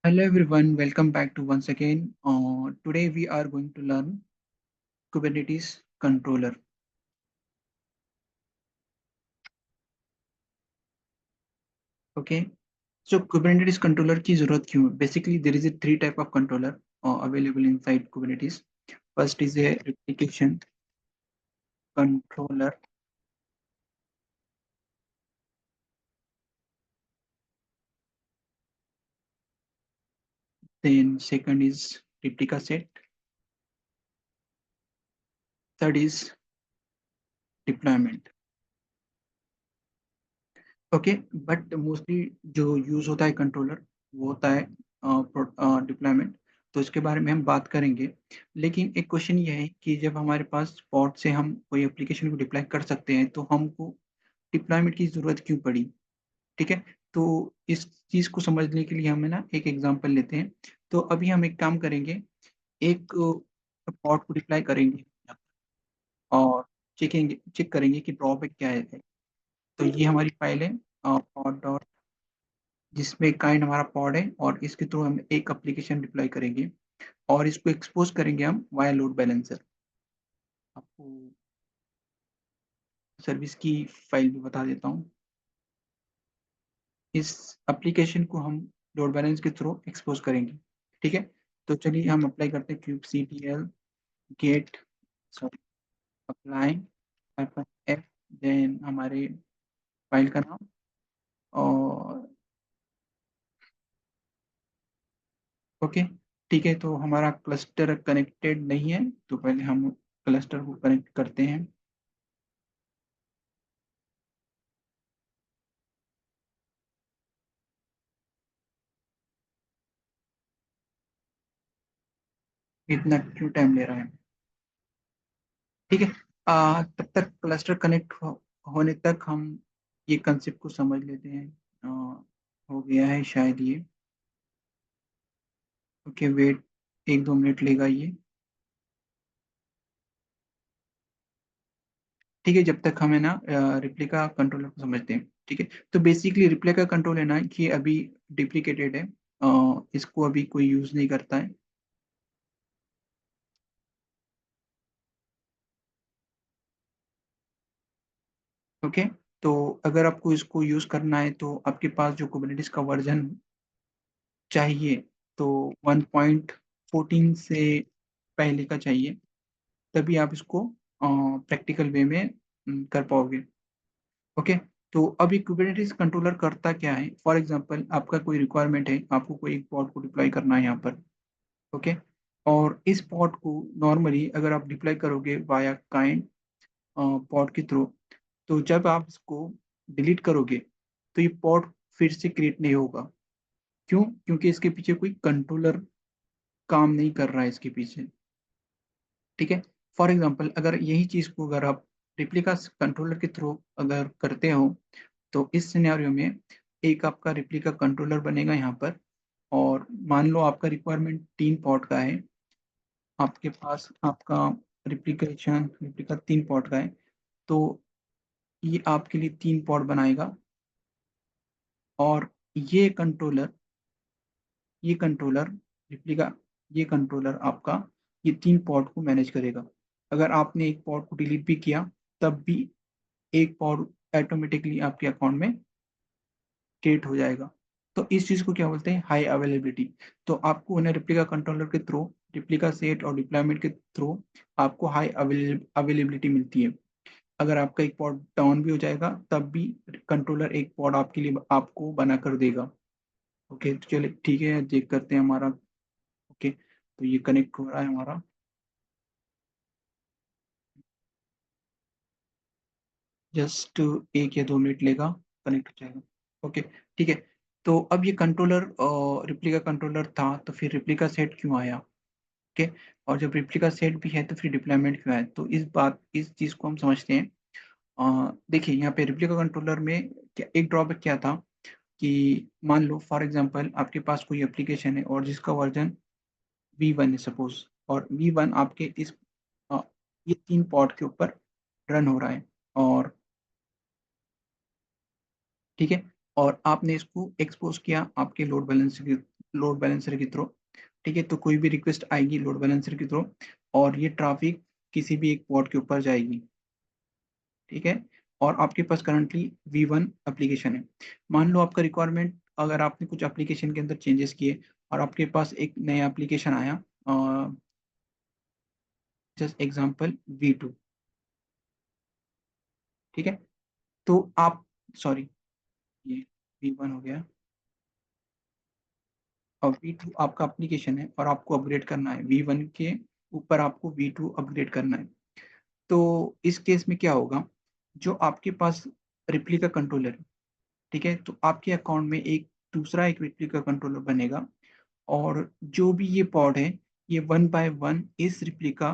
Hello everyone, welcome back to once again. Today we are going to learn Kubernetes controller. Okay, so Kubernetes controller की जरूरत क्यों है? Basically, there is a three type of controller available inside Kubernetes. First is a replication controller. Then second is replica set. Third is deployment. Okay, but mostly जो use होता है controller वो होता है डिप्लॉयमेंट। तो इसके बारे में हम बात करेंगे। लेकिन एक क्वेश्चन ये है कि जब हमारे पास पॉड से हम कोई एप्लीकेशन को डिप्लॉय कर सकते हैं तो हमको डिप्लॉयमेंट की जरूरत क्यों पड़ी? ठीक है, तो इस चीज को समझने के लिए हमें ना एक एग्जांपल लेते हैं। तो अभी हम एक काम करेंगे, एक पॉड को डिप्लॉय करेंगे और चेक करेंगे कि ड्रॉबैक क्या है। तो ये हमारी फाइल है pod जिसमें काइंड हमारा पॉड है और इसके थ्रू हम एक एप्लीकेशन डिप्लॉय करेंगे और इसको एक्सपोज करेंगे हम वाया लोड बैलेंसर। आपको सर्विस की फाइल भी बता देता हूँ। इस एप्लीकेशन को हम लोड बैलेंस के थ्रू एक्सपोज करेंगे। ठीक है, तो चलिए हम अप्लाई करते हैं kubectl get sorry apply F, then हमारे फाइल का नाम। और ओके, ठीक है, तो हमारा क्लस्टर कनेक्टेड नहीं है तो पहले हम क्लस्टर को कनेक्ट करते हैं। इतना क्यों टाइम ले रहा है? ठीक है, तब तक क्लस्टर कनेक्ट होने तक हम ये कंसेप्ट को समझ लेते हैं। हो गया है शायद ये। ओके वेट, एक दो मिनट लेगा ये। ठीक है, जब तक हमें ना रिप्लिका कंट्रोलर को समझते हैं। ठीक है, तो बेसिकली रिप्लिका कंट्रोल है ना कि अभी डिप्लिकेटेड है, इसको अभी कोई यूज नहीं करता है। ओके, तो अगर आपको इसको यूज करना है तो आपके पास जो कुबरनेटिस का वर्जन चाहिए तो 1.14 से पहले का चाहिए, तभी आप इसको प्रैक्टिकल वे में कर पाओगे। ओके, तो अभी कुबरनेटिस कंट्रोलर करता क्या है? फॉर एग्जांपल आपका कोई रिक्वायरमेंट है, आपको कोई एक पॉड को डिप्लॉय करना है यहाँ पर। ओके, और इस पॉड को नॉर्मली अगर आप डिप्लॉय करोगे वाया काइंड पॉड के थ्रू, तो जब आप इसको डिलीट करोगे तो ये पॉड फिर से क्रिएट नहीं होगा। क्यों? क्योंकि इसके पीछे कोई कंट्रोलर काम नहीं कर रहा है इसके पीछे। ठीक है, फॉर एग्जांपल अगर यही चीज को अगर आप रिप्लिका कंट्रोलर के थ्रू अगर करते हो तो इस सिनेरियो में एक आपका रिप्लिका कंट्रोलर बनेगा यहाँ पर। और मान लो आपका रिक्वायरमेंट 3 पॉट का है, आपके पास आपका रिप्लिका 3 पॉट का है, तो ये आपके लिए 3 पॉट बनाएगा। और ये कंट्रोलर ये कंट्रोलर रिप्लिका ये कंट्रोलर आपका ये 3 पॉट को मैनेज करेगा। अगर आपने एक पॉट को डिलीट भी किया तब भी एक पॉट ऑटोमेटिकली आपके अकाउंट में क्रिएट हो जाएगा। तो इस चीज को क्या बोलते हैं? High availability. तो आपको उन्हें रिप्लिका कंट्रोलर के थ्रू, रिप्लिका सेट और डिप्लॉयमेंट के थ्रू आपको हाई अवेलेबिलिटी मिलती है। अगर आपका एक पॉड डाउन भी हो जाएगा तब भी कंट्रोलर एक पॉड आपके लिए आपको बना कर देगा। ओके, तो चलिए ठीक है, चेक करते हैं हमारा। ओके, तो ये कनेक्ट हो रहा है हमारा। जस्ट 1 या 2 मिनट लेगा, कनेक्ट हो जाएगा। ओके, ठीक है, तो अब ये कंट्रोलर रिप्लिका कंट्रोलर था तो फिर रिप्लिका सेट क्यों आया? ओके, और जब रिप्लिका सेट भी है तो फिर डिप्लॉयमेंट क्यों आया? तो इस चीज को हम समझते हैं। देखिए यहाँ पे रिप्लिका कंट्रोलर में क्या एक ड्रॉबैक क्या था कि मान लो फॉर एग्जांपल आपके पास कोई एप्लीकेशन है और जिसका वर्जन V1 है सपोज, और V1 आपके अ, ये 3 पॉट के ऊपर रन हो रहा है। और ठीक है, और आपने इसको एक्सपोज किया आपके लोड बैलेंसर लोड बैलेंसर के थ्रू, ठीक है? तो कोई भी रिक्वेस्ट आएगी लोड बैलेंसर के थ्रू और ये ट्रैफ़िक किसी भी एक पॉड के ऊपर जाएगी, ठीक है? और आपके पास करंटली V1 एप्लीकेशन है। मान लो आपका रिक्वायरमेंट अगर आपने कुछ एप्लीकेशन के अंदर चेंजेस किए और आपके पास एक नया एप्लीकेशन आया जस्ट एग्ज़ाम्पल V2, ठीक है? तो आप सॉरी ये V1 हो गया और V2 आपका एप्लीकेशन है और आपको अपग्रेड करना है। V1 के ऊपर आपको V2 अपग्रेड करना है। तो इस केस में क्या होगा, जो आपके पास रेप्लिका कंट्रोलर है, ठीक है? तो आपके अकाउंट में एक दूसरा एक रेप्लिका कंट्रोलर बनेगा और जो भी ये पॉड है, ये वन बाय वन इस रेप्लिका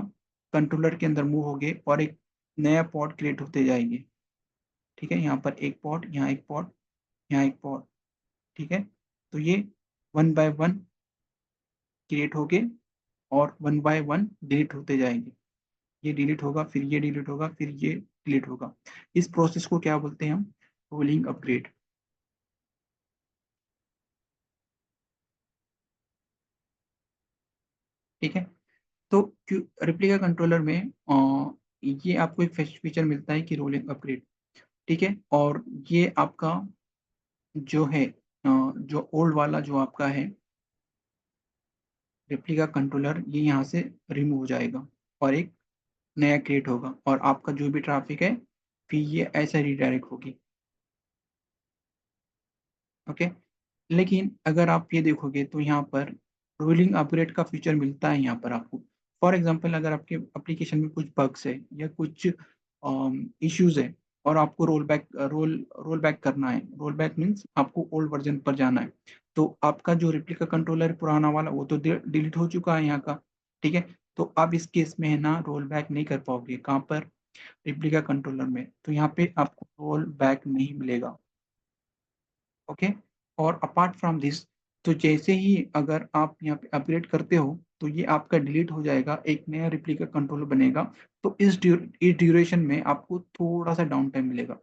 कंट्रोलर के अंदर मूव होंगे और एक नया पॉड क्रिएट होते जाएँगे, ठीक है? यहाँ पर एक पॉड, यहाँ एक पॉड, यहाँ एक पॉड, ठीक है? तो ये वन बाय वन क्रिएट होके और वन बाय वन डिलीट होते जाएँगे। ये डिलीट होगा, फिर ये डिलीट होगा, फिर ये डिलीट होगा। इस प्रोसेस को क्या बोलते हैं हम? रोलिंग अपग्रेड, ठीक है? तो क्यू रेप्लिका कंट्रोलर में ये आपको एक फीचर मिलता है कि रोलिंग अपग्रेड, ठीक है? और ये आपका जो है जो ओल्ड वाला जो आपका है रेप्लिका कंट्रोलर ये यहाँ से रिमूव हो जाएगा और एक नया क्रिएट होगा और आपका जो भी ट्रैफ़िक है, फिर ये ऐसे रीडायरेक्ट होगी, ओके? लेकिन अगर आप ये देखोगे तो यहाँ पर रोलिंग अपग्रेड का फीचर मिलता है यहाँ पर आपको। फॉर एग्ज़ाम्पल अगर आपके एप्लीकेशन में कुछ बग्स है या कुछ इश्यूज़ है और आपको रोल बैक करना है। रोल बैक मीन्स आपको ओल्ड वर्ज़न पर जाना है। तो आपका जो रेप्लिका कंट्रोलर है पुराना वाला वो तो डिलीट हो चुका है यहाँ का, ठीक है? तो आप इस केस में है ना रोल बैक नहीं कर पाओगे। कहाँ पर? रेप्लिका कंट्रोलर में। तो यहाँ पे आपको रोल बैक नहीं मिलेगा। ओके और अपार्ट फ्रॉम दिस तो जैसे ही अगर आप यहाँ पे अपग्रेड करते हो तो ये आपका डिलीट हो जाएगा, एक नया रेप्लिका कंट्रोलर बनेगा। तो इस ड्यूरेशन में आपको थोड़ा-सा डाउन टाइम मिलेगा।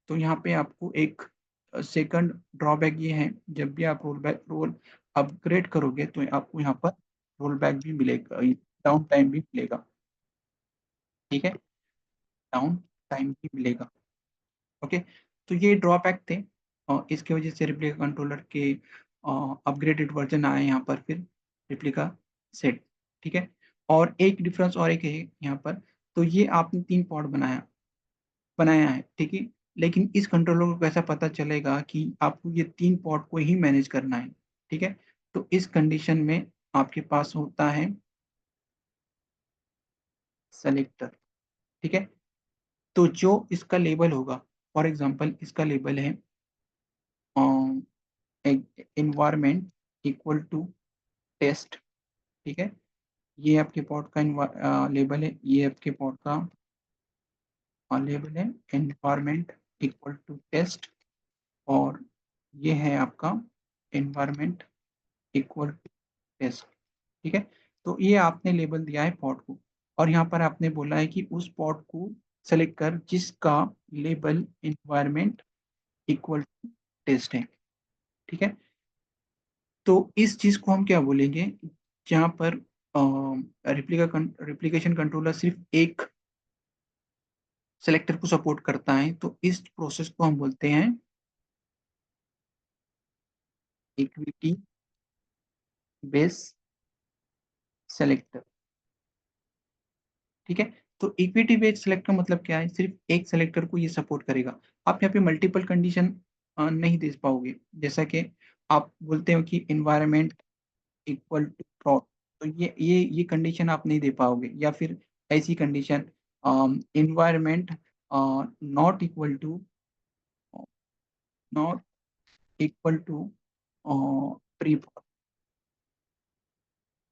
तो यहाँ पे आपको एक सेकंड ड्रॉबैक ये है, जब भी आप रोल अपग्रेड करोगे तो आपको यहाँ पर रोल बैक भी मिलेगा, डाउन टाइम भी मिलेगा, ठीक है? डाउन टाइम भी मिलेगा। ओके, तो ये ड्रॉबैक थे इसकी वजह से रेप्लिका कंट्रोलर के अपग्रेडेड वर्ज़न आए यहाँ पर फिर रेप्लिका सेट, ठीक है? और एक डिफ़रेंस और एक है यहाँ पर, तो ये आपने 3 पॉड बनाया है, ठीक है? लेकिन इस कंट्रोलर को कैसा पता चलेगा कि आपको ये 3 पॉड को ही मैनेज करना है, ठीक है? तो इस कंडीशन में आपके पास होता है सेलेक्टर, ठीक है? तो जो इसका लेबल होगा, फॉर एग्ज़ाम्पल इसका लेबल है अ एनवायरनमेंट इक्वल टू टेस्ट, ठीक है? ये आपके पॉड का लेबल है, ये आपके पॉड का लेबल है एनवायरनमेंट इक्वल टू टेस्ट और ये है आपका एनवायरनमेंट इक्वल टू टेस्ट, ठीक है? तो ये आपने लेबल दिया है पॉड को और यहाँ पर आपने बोला है कि उस पॉड को सेलेक्ट कर जिसका label environment equal to test है, ठीक है? तो इस चीज़ को हम क्या बोलेंगे, जहाँ पर रेप्लिकेशन कंट्रोलर सिर्फ़ एक सेलेक्टर को सपोर्ट करता है, तो इस प्रोसेस को हम बोलते हैं इक्विटी बेस सेलेक्टर, ठीक है? तो इक्विटी बेस्ड सेलेक्ट का मतलब क्या है? सिर्फ़ एक सेलेक्टर को ये सपोर्ट करेगा। आप यहाँ पे मल्टीपल कंडीशन नहीं दे पाओगे। जैसा कि आप बोलते हो कि एनवायरनमेंट इक्वल टू प्रॉड तो ये कंडीशन आप नहीं दे पाओगे या फिर ऐसी condition environment not equal to not equal to pre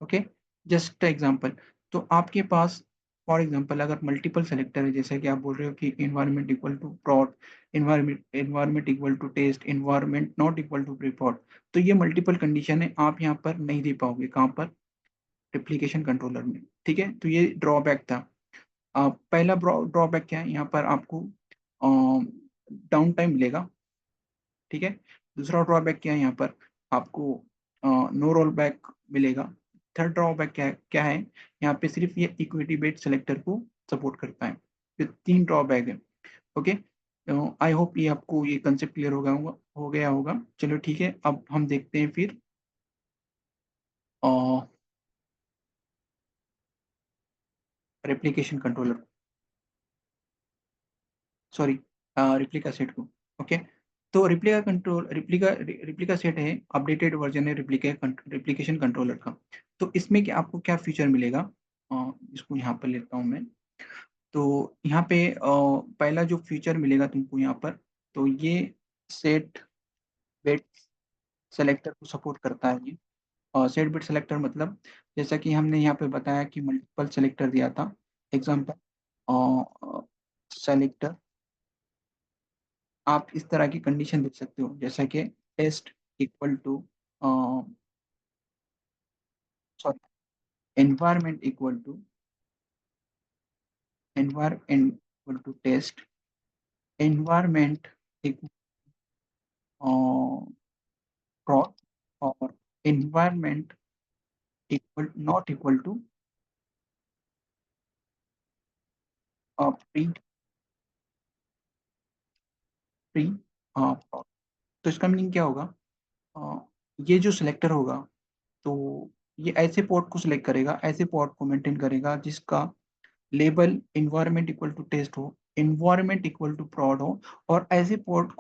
okay just example तो आपके पास फॉर एग्जांपल अगर मल्टीपल सेलेक्टर है जैसे कि आप बोल रहे हो कि environment equal to prod environment equal to test environment not equal to pre prod तो ये मल्टीपल कंडीशन है आप यहाँ पर नहीं दे पाओगे कहाँ पर एप्लीकेशन कंट्रोलर में ठीक है तो ये ड्रॉबैक था पहला ड्रॉबैक क्या है यहाँ पर आपको डाउन टाइम मिलेगा ठीक है दूसरा ड्रॉबैक क्या है यहाँ पर आपको नो रोल बैक मिलेगा। थर्ड ड्रॉबैक क्या है, यहाँ पे सिर्फ ये इक्विटी बेट सेलेक्टर को सपोर्ट करता है। ये 3 ड्रॉबैक है। ओके, आई होप ये आपको ये कंसेप्ट क्लियर हो गया होगा। चलो ठीक है, अब हम देखते हैं फिर replication controller, sorry, replica set को। ओके, तो रिप्लिका सेट है, अपडेटेड वर्जन है रिप्लिकेशन कंट्रोलर का। तो इसमें क्या आपको क्या फीचर मिलेगा, इसको यहाँ पर लेता हूँ मैं। तो यहाँ पे पहला जो फीचर मिलेगा तुमको यहाँ पर, तो ये सेट बेट सेलेक्टर को सपोर्ट करता है ये। सेट बिट सेलेक्टर मतलब, जैसा कि हमने यहाँ पे बताया कि मल्टीपल सेलेक्टर दिया था। एग्जाम्पल सेलेक्टर, आप इस तरह की कंडीशन देख सकते हो, जैसा कि test equal to, sorry, environment equal to test, environment equal prod, और environment equal not equal to pre pre prod। तो इसका मीनिंग क्या होगा, अ, ये जो सिलेक्टर होगा, तो ये ऐसे पोर्ट को सिलेक्ट करेगा, ऐसे पोर्ट को मेंटेन करेगा जिसका label environment equal to test हो, इन्वायरमेंट इक्वल टू prod हो, और ऐसे पोर्ट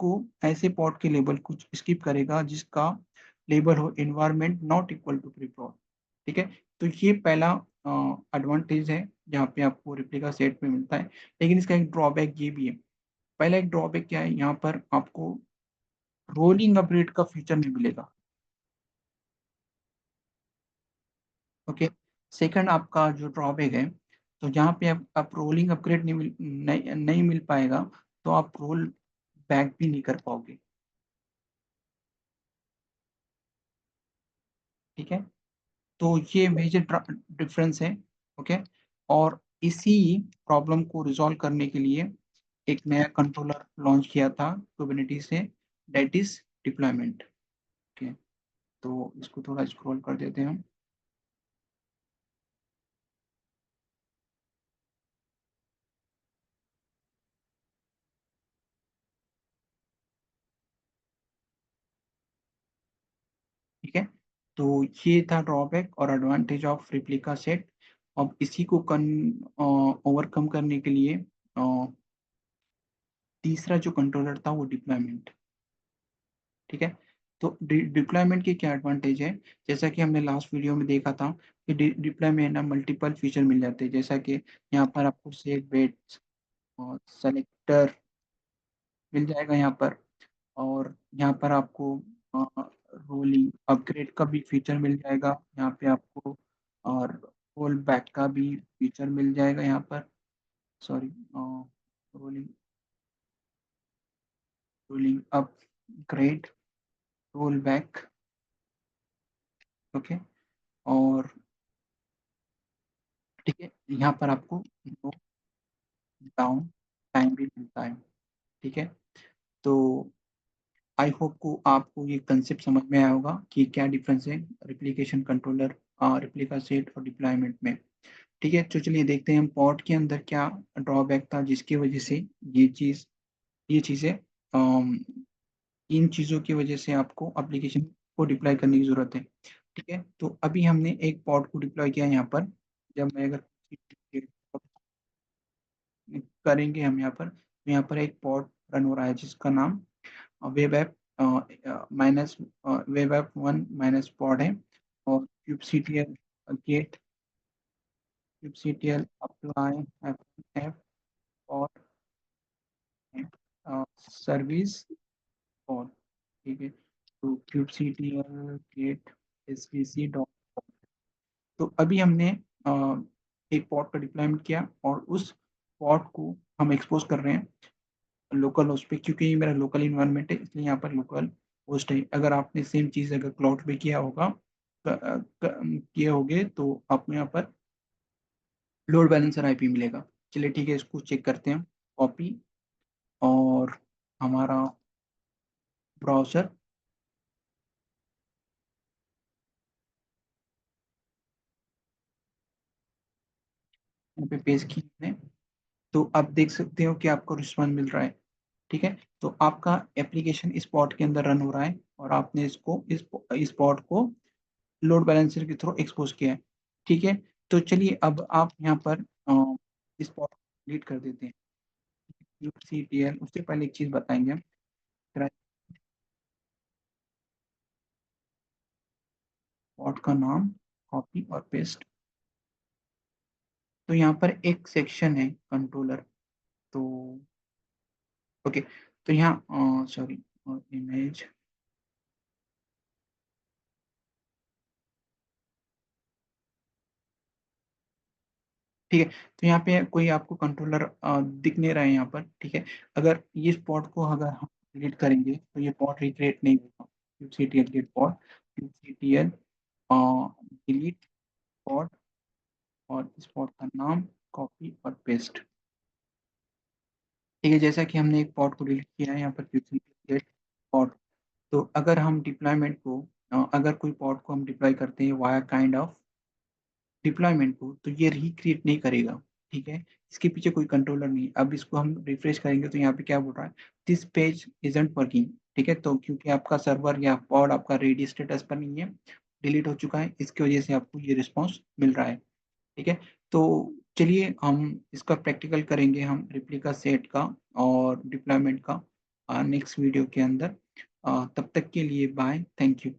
के लेबल कुछ स्किप करेगा जिसका लेबल हो environment not equal to pre prod। ठीक है, तो ये पहला एडवांटेज है जहाँ पे आपको रिप्लिका सेट में मिलता है। लेकिन इसका एक ड्रॉबैक ये भी है। पहला एक ड्रॉबैक क्या है, यहाँ पर आपको रोलिंग अपग्रेड का फीचर नहीं मिलेगा। ओके, सेकंड आपका जो ड्रॉबैक है, तो जहाँ पे आप रोलिंग अपग्रेड नहीं मिल पाएगा, तो आप रोल बैक भी नहीं कर पाओगे। ठीक है, तो ये मेजर डिफरेंस है। ओके, और इसी प्रॉब्लम को रिजॉल्व करने के लिए एक नया कंट्रोलर लॉन्च किया था कुबरनेटिस से, दैट इज डिप्लॉयमेंट। ओके, तो इसको थोड़ा स्क्रॉल कर देते हैं हम। ठीक है, तो ये था ड्रॉबैक और एडवांटेज ऑफ रिप्लिका सेट। अब इसी को ओवरकम करने के लिए तीसरा जो कंट्रोलर था वो डिप्लॉयमेंट। ठीक है, तो डिप्लॉयमेंट के क्या एडवांटेज है, जैसा कि हमने लास्ट वीडियो में देखा था कि डिप्लॉयमेंट ना मल्टीपल फीचर मिल जाते हैं, जैसा कि यहाँ पर आपको सेट वेट्स और सेलेक्टर मिल जाएगा यहाँ पर, और यहाँ पर आपको रोलिंग अपग्रेड का भी फीचर मिल जाएगा यहाँ पे आपको, और रोल बैक का भी फीचर मिल जाएगा यहाँ पर, sorry, rolling rolling upgrade, roll back. Okay, और ठीक है, यहाँ पर आपको नो डाउन टाइम भी मिलता है। ठीक है, तो आई होप को आपको ये कंसेप्ट समझ में आया होगा कि क्या डिफरेंस है रिप्लिकेशन कंट्रोलर, रिप्लिका सेट और डिप्लॉयमेंट में। ठीक है, तो चलिए देखते हैं हम पॉड के अंदर क्या ड्रॉबैक था जिसकी वजह से ये चीज़ें, इन चीज़ों की वजह से आपको एप्लीकेशन को डिप्लॉय करने की ज़रूरत है। ठीक है, तो अभी हमने एक पॉड को डिप्लॉय किया यहाँ पर। जब मैं अगर करेंगे हम यहाँ पर, तो यहाँ पर एक पॉड रन हो रहा है जिसका नाम web app minus web app one minus pod है, और क्यूबसीटीएल गेट, क्यूबसीटीएल अप्लाई ऐप और सर्विस पॉड। ठीक है, तो क्यूबसीटीएल गेट एसवीसी डॉट। तो अभी हमने एक पॉड का डिप्लॉयमेंट किया, और उस पॉड को हम एक्सपोज कर रहे हैं लोकल होस्ट पे, क्योंकि ये मेरा लोकल इन्वायरमेंट है, इसलिए यहाँ पर लोकल होस्ट है। अगर आपने सेम चीज़ अगर क्लाउड पे किया होगा, किए होगे, तो आपको यहाँ पर लोड बैलेंसर आईपी मिलेगा। चलिए ठीक है, इसको चेक करते हैं। कॉपी, और हमारा ब्राउज़र, यहाँ पे पेस्ट की हमने, तो आप देख सकते हो कि आपको रिस्पॉन्स मिल रहा है, ठीक है? तो आपका एप्लीकेशन इस पॉड के अंदर रन हो रहा है और आपने इसको इस पॉड को लोड बैलेंसर के थ्रू एक्सपोज़ किया है, ठीक है? तो चलिए अब आप यहाँ पर इस पॉड को डिलीट कर देते हैं, यूसीटीएल उससे पहले एक चीज़ बताएँगे हम, क्रा पॉड का नाम, कॉपी और पेस्ट। तो यहाँ पर एक सेक्शन है कंट्रोलर, तो ओके, तो यहाँ सॉरी इमेज, ठीक है? तो यहाँ पे कोई आपको कंट्रोलर दिख नहीं रहा है यहाँ पर, ठीक है? अगर इस पॉड को अगर हम डिलीट करेंगे, तो ये पॉड रिक्रिएट नहीं होगा, यूसीटीएल गेट पॉड, यूसीटीएल डिलीट पॉड और इस पॉड का नाम, कॉपी और पेस्ट, ठीक है? जैसा कि हमने एक पॉड को डिलीट किया है यहाँ पर यूसीटीएल गेट पॉड, तो अगर हम डिप्लॉयमेंट को अगर कोई पॉड को हम डिप्लॉय करते हैं वाया काइंड ऑफ डिप्लॉयमेंट को, तो ये रिक्रिएट नहीं करेगा, ठीक है? इसके पीछे कोई कंट्रोलर नहीं है। अब इसको हम रिफ्रेश करेंगे तो यहाँ पे क्या बोल रहा है? दिस पेज इज़न्ट वर्किंग, ठीक है? तो क्योंकि आपका सर्वर या पॉड आपका रेडी स्टेटस पर नहीं है, डिलीट हो चुका है, इसकी वजह से आपको ये रिस्पॉन्स मिल रहा है, ठीक है? तो चलिए हम इसका प्रैक्टिकल करेंगे हम रेप्लिका सेट का और डिप्लॉयमेंट का नेक्स्ट वीडियो के अंदर। तब तक के लिए बाय, थैंक यू।